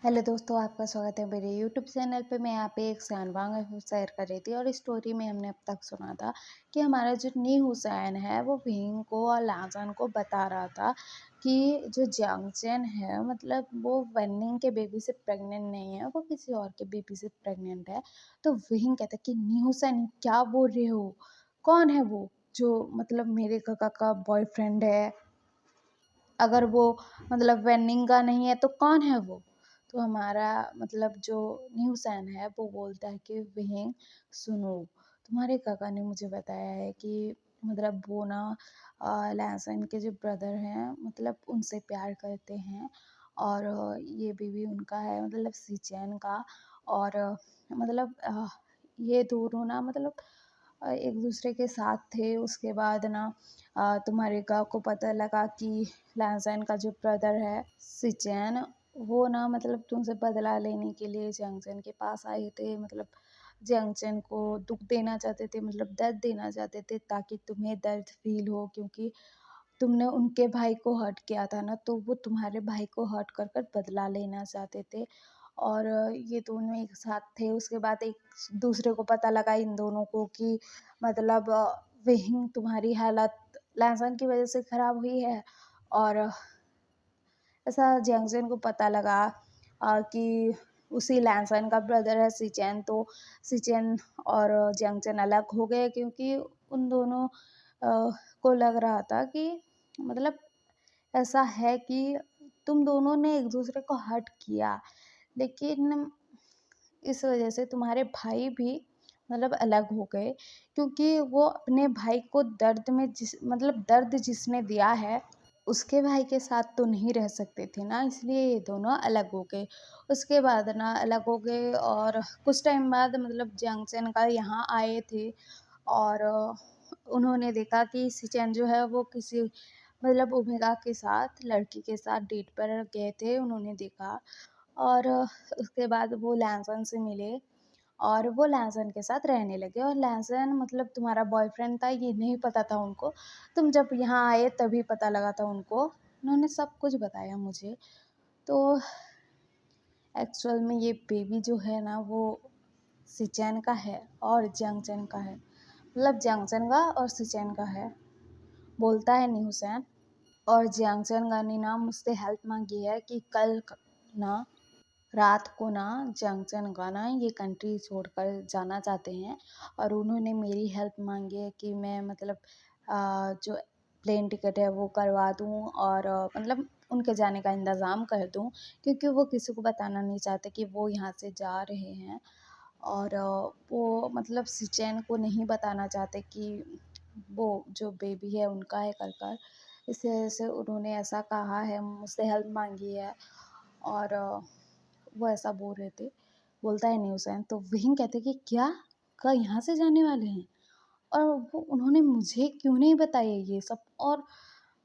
Hello दोस्तों, आपका स्वागत है मेरे यूट्यूब चैनल पे। मैं यहाँ पे एक शानवांग शेयर कर रही थी और स्टोरी में हमने अब तक सुना था कि हमारा जो नी हुसैन है वो विंग को और लाजन को बता रहा था कि जो जियांगचैन है मतलब वो वनिंग के बेबी से प्रेग्नेंट नहीं है, वो किसी और के बेबी से प्रेग्नेंट है। तो विंग कहता है कि नी हुसैन क्या बोल रहे हो, कौन है वो जो मतलब मेरे काका का बॉयफ्रेंड है? अगर वो मतलब वेनिंग का नहीं है तो कौन है वो? तो हमारा मतलब जो न्यूसैन है वो बोलता है कि विहिंग सुनो, तुम्हारे काका ने मुझे बताया है कि मतलब वो ना लहसुन के जो ब्रदर हैं मतलब उनसे प्यार करते हैं और ये बेबी उनका है मतलब सिचैन का। और मतलब ये दोनों ना मतलब एक दूसरे के साथ थे। उसके बाद ना तुम्हारे का को पता लगा कि लहसुन का जो ब्रदर है सिचैन, वो ना मतलब तुमसे बदला लेने के लिए जंगचन के पास आए थे। मतलब जंगचन को दुख देना चाहते थे, मतलब दर्द देना चाहते थे ताकि तुम्हें दर्द फील हो, क्योंकि तुमने उनके भाई को हर्ट किया था ना, तो वो तुम्हारे भाई को हर्ट कर कर बदला लेना चाहते थे। और ये दोनों एक साथ थे। उसके बाद एक दूसरे को पता लगा इन दोनों को कि मतलब विहिंग तुम्हारी हालत लहसुन की वजह से खराब हुई है। और ऐसा जियांगजेन को पता लगा कि उसी लैनसन का ब्रदर है सिचेन। तो सिचेन और जियांगजेन अलग हो गए क्योंकि उन दोनों को लग रहा था कि मतलब ऐसा है कि तुम दोनों ने एक दूसरे को हर्ट किया, लेकिन इस वजह से तुम्हारे भाई भी मतलब अलग हो गए, क्योंकि वो अपने भाई को दर्द में जिस मतलब दर्द जिसने दिया है उसके भाई के साथ तो नहीं रह सकते थे ना, इसलिए ये दोनों अलग हो गए। उसके बाद ना अलग हो गए और कुछ टाइम बाद मतलब जंगचन का यहाँ आए थे। और उन्होंने देखा कि सिचेन जो है वो किसी मतलब ओमेगा के साथ लड़की के साथ डेट पर गए थे, उन्होंने देखा। और उसके बाद वो लहसुन से मिले और वो लहसुन के साथ रहने लगे। और लहसुन मतलब तुम्हारा बॉयफ्रेंड था ये नहीं पता था उनको, तुम जब यहाँ आए तभी पता लगा था उनको, उन्होंने सब कुछ बताया मुझे। तो एक्चुअल में ये बेबी जो है ना वो सिचैन का है और जियांगचैन का है, मतलब जियांगचैन का और सिचैन का है, बोलता है नी हुसैन। और जियांगचैन का ने ना मुझसे हेल्प मांगी है कि कल ना रात को ना जंक्शन का ना ये कंट्री छोड़कर जाना चाहते हैं। और उन्होंने मेरी हेल्प मांगी है कि मैं मतलब जो प्लेन टिकट है वो करवा दूँ और मतलब उनके जाने का इंतज़ाम कर दूँ, क्योंकि वो किसी को बताना नहीं चाहते कि वो यहाँ से जा रहे हैं। और वो मतलब सिचैन को नहीं बताना चाहते कि वो जो बेबी है उनका है कर इस वजह से उन्होंने ऐसा कहा है, मुझसे हेल्प मांगी है। और वो ऐसा बोल रहे थे, बोलता है न्यूज़ैन। तो विहिंग कहते कि क्या कल यहाँ से जाने वाले हैं? और वो उन्होंने मुझे क्यों नहीं बताया ये सब? और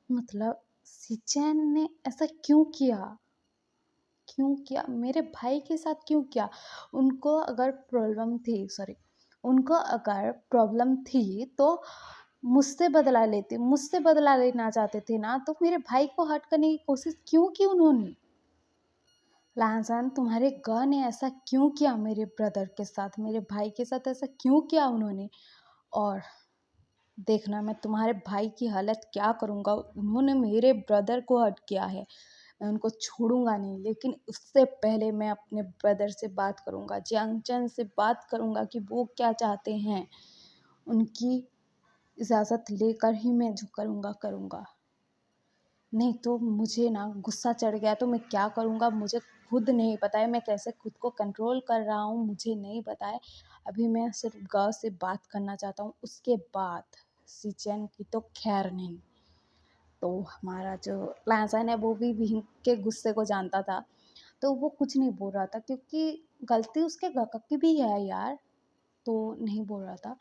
मतलब सिचैन ने ऐसा क्यों किया मेरे भाई के साथ क्यों किया? उनको अगर प्रॉब्लम थी तो मुझसे बदला लेते, मुझसे बदला लेना चाहते थे ना, तो मेरे भाई को हर्ट करने की कोशिश क्यों की उन्होंने? लहसुन तुम्हारे गॉड ने ऐसा क्यों किया मेरे ब्रदर के साथ, मेरे भाई के साथ ऐसा क्यों किया उन्होंने? और देखना मैं तुम्हारे भाई की हालत क्या करूँगा। उन्होंने मेरे ब्रदर को हर्ट किया है, मैं उनको छोड़ूंगा नहीं, लेकिन उससे पहले मैं अपने ब्रदर से बात करूँगा, जियांगचन से बात करूँगा कि वो क्या चाहते हैं। उनकी इजाज़त लेकर ही मैं जो करूँगा करूँगा, नहीं तो मुझे ना गुस्सा चढ़ गया तो मैं क्या करूँगा मुझे खुद नहीं पता है। मैं कैसे खुद को कंट्रोल कर रहा हूँ मुझे नहीं पता है। अभी मैं सिर्फ गाँव से बात करना चाहता हूँ, उसके बाद सिचन की तो खैर नहीं। तो हमारा जो लहसुन है वो भी भीम के गुस्से को जानता था, तो वो कुछ नहीं बोल रहा था क्योंकि गलती उसके काका की भी है यार, तो नहीं बोल रहा था।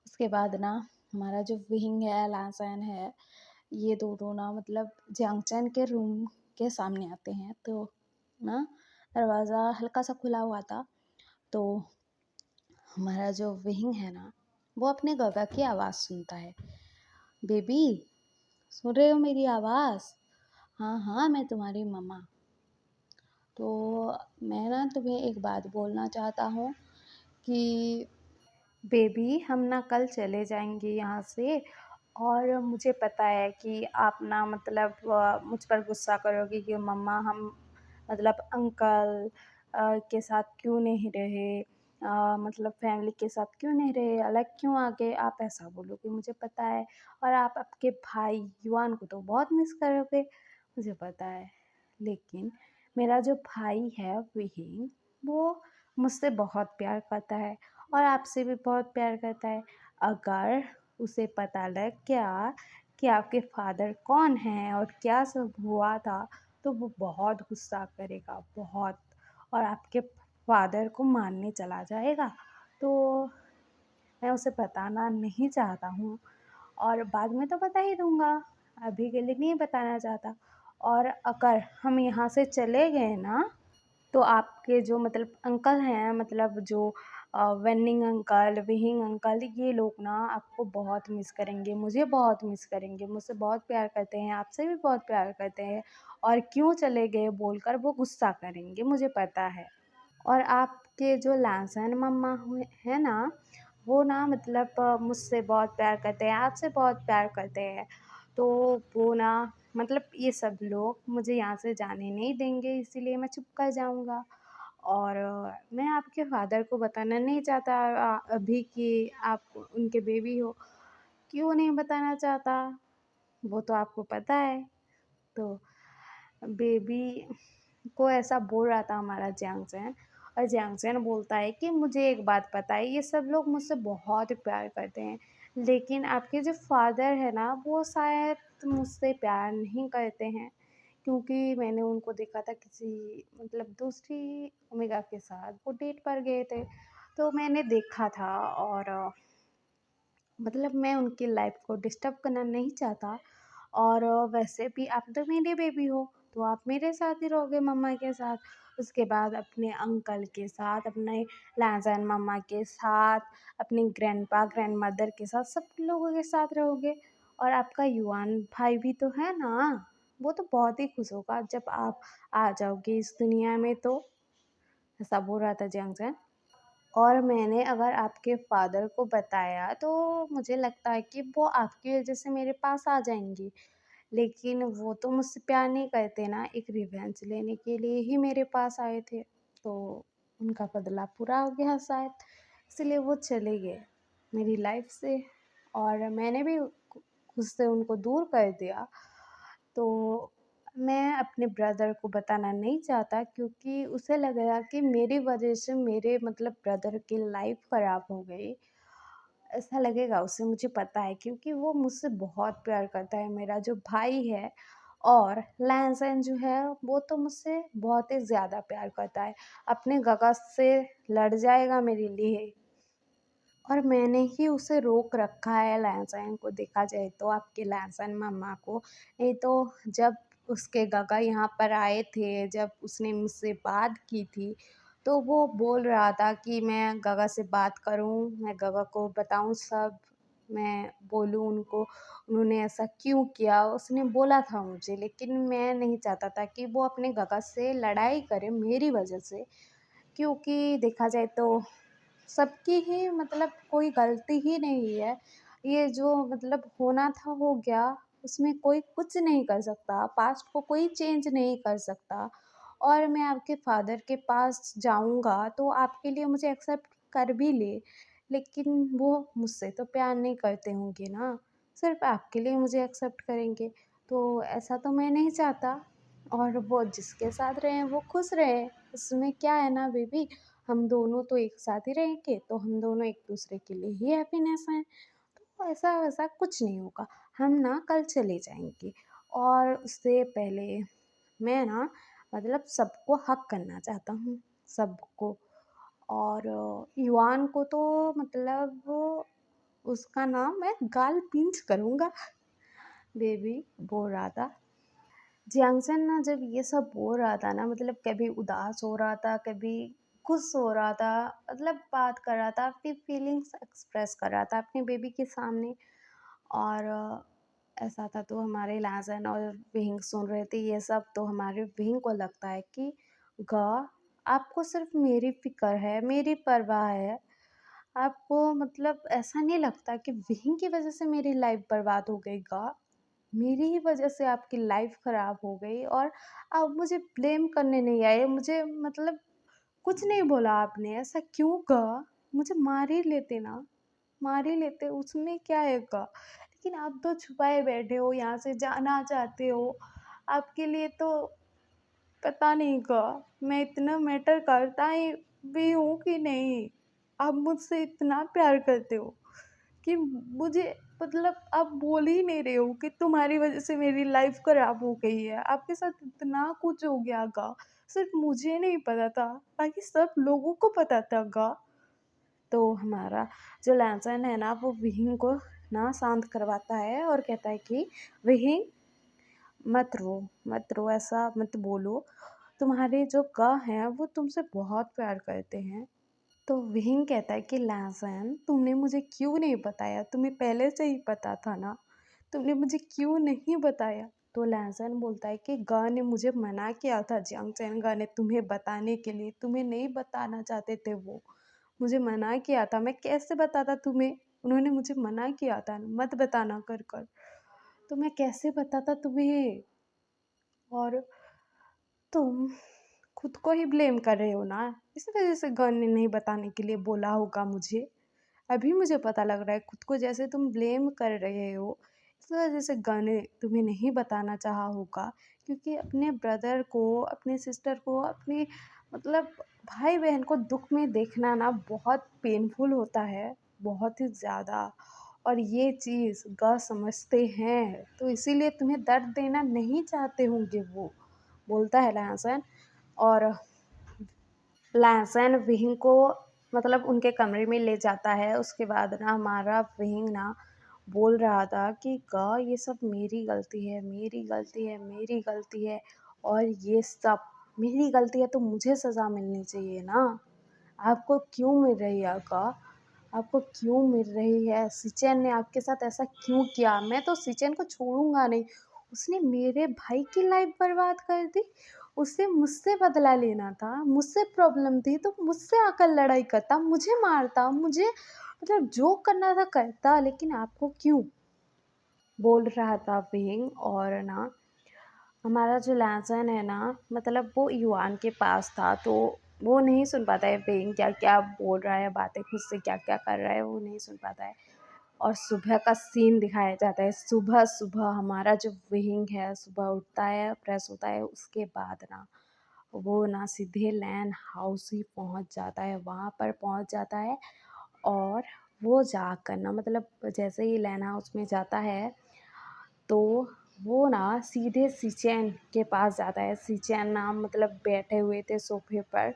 उसके बाद ना हमारा जो विंग है लहसुन है, ये दोनों ना मतलब जंक्शन के रूम के सामने आते हैं। तो ना दरवाज़ा हल्का सा खुला हुआ था। तो हमारा जो विंग है ना वो अपने गगा की आवाज़ सुनता है, बेबी सुन रहे हो मेरी आवाज़? हाँ हाँ मैं तुम्हारी मम्मा। तो मैं ना तुम्हें एक बात बोलना चाहता हूँ कि बेबी हम ना कल चले जाएंगे यहाँ से। और मुझे पता है कि आप ना मतलब मुझ पर गुस्सा करोगे कि मम्मा हम मतलब अंकल के साथ क्यों नहीं रहे, मतलब फैमिली के साथ क्यों नहीं रहे, अलग क्यों आ गए, आप ऐसा बोलोगे मुझे पता है। और आप आपके भाई युवान को तो बहुत मिस करोगे मुझे पता है। लेकिन मेरा जो भाई है विहीन, वो मुझसे बहुत प्यार करता है और आपसे भी बहुत प्यार करता है। अगर उसे पता लग गया कि आपके फादर कौन हैं और क्या सब हुआ था, तो वो बहुत गुस्सा करेगा, बहुत, और आपके फादर को मारने चला जाएगा। तो मैं उसे बताना नहीं चाहता हूँ और बाद में तो बता ही दूँगा, अभी के लिए नहीं बताना चाहता। और अगर हम यहाँ से चले गए ना, तो आपके जो मतलब अंकल हैं, मतलब जो वेन्निंग अंकल, विहिंग अंकल, ये लोग ना आपको बहुत मिस करेंगे, मुझे बहुत मिस करेंगे, मुझसे बहुत प्यार करते हैं, आपसे भी बहुत प्यार करते हैं। और क्यों चले गए बोलकर वो गुस्सा करेंगे मुझे पता है। और आपके जो लांसन मम्मा हुए हैं ना, वो ना मतलब मुझसे बहुत प्यार करते हैं, आपसे बहुत प्यार करते हैं। तो वो ना मतलब ये सब लोग मुझे यहाँ से जाने नहीं देंगे, इसीलिए मैं चुप कर जाऊँगा। और मैं आपके फादर को बताना नहीं चाहता अभी कि आप उनके बेबी हो। क्यों नहीं बताना चाहता, वो तो आपको पता है। तो बेबी को ऐसा बोल रहा था हमारा जियांगचैन, और जियांगचैन बोलता है कि मुझे एक बात पता है, ये सब लोग मुझसे बहुत प्यार करते हैं, लेकिन आपके जो फादर है ना, वो शायद मुझसे प्यार नहीं करते हैं, क्योंकि मैंने उनको देखा था किसी मतलब दूसरी ओमेगा के साथ, वो डेट पर गए थे। तो मैंने देखा था और मतलब मैं उनकी लाइफ को डिस्टर्ब करना नहीं चाहता। और वैसे भी आप तो मेरे बेबी हो, तो आप मेरे साथ ही रहोगे मम्मा के साथ। उसके बाद अपने अंकल के साथ, अपने लाजान मम्मा के साथ, अपने ग्रैंडपा ग्रैंड मदर के साथ, सब लोगों के साथ रहोगे। और आपका युवान भाई भी तो है ना, वो तो बहुत ही खुश होगा जब आप आ जाओगे इस दुनिया में। तो ऐसा बोल रहा था जियांग। और मैंने अगर आपके फादर को बताया तो मुझे लगता है कि वो आपकी वजह से मेरे पास आ जाएंगे, लेकिन वो तो मुझसे प्यार नहीं करते ना, एक रिवेंज लेने के लिए ही मेरे पास आए थे। तो उनका बदला पूरा हो गया शायद, इसलिए वो चले गए मेरी लाइफ से। और मैंने भी खुद से उनको दूर कर दिया। तो मैं अपने ब्रदर को बताना नहीं चाहता, क्योंकि उसे लगेगा कि मेरी वजह से मेरे मतलब ब्रदर की लाइफ ख़राब हो गई, ऐसा लगेगा उसे मुझे पता है, क्योंकि वो मुझसे बहुत प्यार करता है, मेरा जो भाई है। और लैंसन जो है वो तो मुझसे बहुत ही ज़्यादा प्यार करता है, अपने गगा से लड़ जाएगा मेरे लिए। और मैंने ही उसे रोक रखा है लहसुन को, देखा जाए तो आपके लहसुन मम्मा को। नहीं तो जब उसके गगा यहाँ पर आए थे, जब उसने मुझसे बात की थी, तो वो बोल रहा था कि मैं गगा से बात करूँ, मैं गगा को बताऊँ सब, मैं बोलूँ उनको उन्होंने ऐसा क्यों किया, उसने बोला था मुझे। लेकिन मैं नहीं चाहता था कि वो अपने गगा से लड़ाई करे मेरी वजह से, क्योंकि देखा जाए तो सबकी ही मतलब कोई गलती ही नहीं है। ये जो मतलब होना था हो गया, उसमें कोई कुछ नहीं कर सकता, पास्ट को कोई चेंज नहीं कर सकता। और मैं आपके फादर के पास जाऊँगा तो आपके लिए मुझे एक्सेप्ट कर भी ले, लेकिन वो मुझसे तो प्यार नहीं करते होंगे ना, सिर्फ़ आपके लिए मुझे एक्सेप्ट करेंगे। तो ऐसा तो मैं नहीं चाहता। और वो जिसके साथ रहें वो खुश रहें, इसमें क्या है ना बेबी, हम दोनों तो एक साथ ही रहेंगे, तो हम दोनों एक दूसरे के लिए ही हैप्पीनेस हैं। तो ऐसा वैसा कुछ नहीं होगा, हम ना कल चले जाएंगे। और उससे पहले मैं ना मतलब सबको हक करना चाहता हूँ, सबको। और युवान को तो मतलब उसका नाम मैं गाल पिंच करूँगा, बेबी बोल रहा था। जियांगसन ना जब ये सब बोल रहा था ना, मतलब कभी उदास हो रहा था, कभी खुश हो रहा था, मतलब बात कर रहा था, अपनी फीलिंग्स एक्सप्रेस कर रहा था अपने बेबी के सामने। और ऐसा था तो हमारे लाजन और विहिंग सुन रहे थे ये सब, तो हमारे विहिंग को लगता है कि गा आपको सिर्फ़ मेरी फ़िक्र है, मेरी परवाह है। आपको मतलब ऐसा नहीं लगता कि विहिंग की वज़ह से मेरी लाइफ़ बर्बाद हो गई गा? मेरी ही वज़ह से आपकी लाइफ़ ख़राब हो गई और आप मुझे ब्लेम करने नहीं आए, मुझे मतलब कुछ नहीं बोला आपने, ऐसा क्यों गा? मुझे मार ही लेते ना, मार ही लेते, उसमें क्या है गा? लेकिन आप तो छुपाए बैठे हो, यहाँ से जाना चाहते हो, आपके लिए तो पता नहीं गा, मैं इतना मैटर करता ही भी हूँ कि नहीं? आप मुझसे इतना प्यार करते हो कि मुझे मतलब आप बोल ही नहीं रहे हो कि तुम्हारी वज़ह से मेरी लाइफ़ ख़राब हो गई है। आपके साथ इतना कुछ हो गया गा, सिर्फ़ मुझे नहीं पता था, बाकी सब लोगों को पता था गा। तो हमारा जो लहसुन है ना, वो विहिंग को ना शांत करवाता है और कहता है कि विहिंग मत रो, ऐसा मत बोलो। तुम्हारे जो ग हैं वो तुमसे बहुत प्यार करते हैं। तो विहिंग कहता है कि लहसुन तुमने मुझे क्यों नहीं बताया? तुम्हें पहले से ही पता था ना? तुमने मुझे क्यों नहीं बताया? तो लहसुन बोलता है कि ग ने मुझे मना किया था, जियांगचैन ग ने तुम्हें बताने के लिए, तुम्हें नहीं बताना चाहते थे वो। मुझे मना किया था, मैं कैसे बताता तुम्हें? उन्होंने मुझे मना किया था, मत बताना कर कर। तो मैं कैसे बताता तुम्हें? और तुम खुद को ही ब्लेम कर रहे हो ना, इस वज़ह से गन ने नहीं बताने के लिए बोला होगा मुझे। अभी मुझे पता लग रहा है खुद को जैसे तुम ब्लेम कर रहे हो, इस वज़ह से गन ने तुम्हें नहीं बताना चाहा होगा क्योंकि अपने ब्रदर को, अपने सिस्टर को, अपने मतलब भाई-बहन को दुःख में देखना ना बहुत पेनफुल होता है, बहुत ही ज़्यादा। और ये चीज़ ग समझते हैं, तो इसीलिए तुम्हें दर्द देना नहीं चाहते होंगे वो, बोलता है लहसुन। और लहसुन विहिंग को मतलब उनके कमरे में ले जाता है। उसके बाद ना हमारा विहिंग ना बोल रहा था कि ये सब मेरी गलती है, मेरी गलती है, मेरी गलती है और ये सब मेरी गलती है तो मुझे सज़ा मिलनी चाहिए ना। आपको क्यों मिल रही है आपको क्यों मिल रही है? सिचेन ने आपके साथ ऐसा क्यों किया? मैं तो सिचेन को छोड़ूँगा नहीं। उसने मेरे भाई की लाइफ़ बर्बाद कर दी। उसे मुझसे बदला लेना था, मुझसे प्रॉब्लम थी तो मुझसे आकर लड़ाई करता, मुझे मारता, मुझे मतलब जो करना था करता, लेकिन आपको क्यों? बोल रहा था विंग। और ना हमारा जो लहसुन है ना, मतलब वो युआन के पास था तो वो नहीं सुन पाता है विंग क्या-क्या बोल रहा है, बातें खुद से क्या-क्या कर रहा है, वो नहीं सुन पाता है। और सुबह का सीन दिखाया जाता है। सुबह-सुबह हमारा जो विंग है, सुबह उठता है, फ्रेश होता है, उसके बाद ना वो ना सीधे लैन हाउस ही पहुँच जाता है, वहाँ पर पहुँच जाता है। और वो जाकर ना मतलब जैसे ही लैन हाउस में जाता है तो वो ना सीधे सिचेन के पास जाता है। सिचेन ना मतलब बैठे हुए थे सोफ़े पर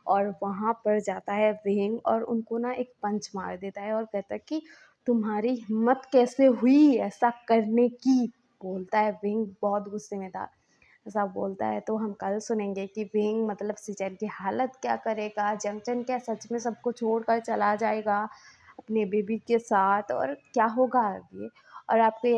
और वहाँ पर जाता है विंग और उनको ना एक पंच मार देता है और कहता है कि तुम्हारी हिम्मत कैसे हुई ऐसा करने की? बोलता है विंग, बहुत गुस्से में था। ऐसा बोलता है तो हम कल सुनेंगे कि विंग मतलब सिचेन की हालत क्या करेगा? जंगचन क्या सच में सबको छोड़कर चला जाएगा अपने बेबी के साथ और क्या होगा आगे? और आपको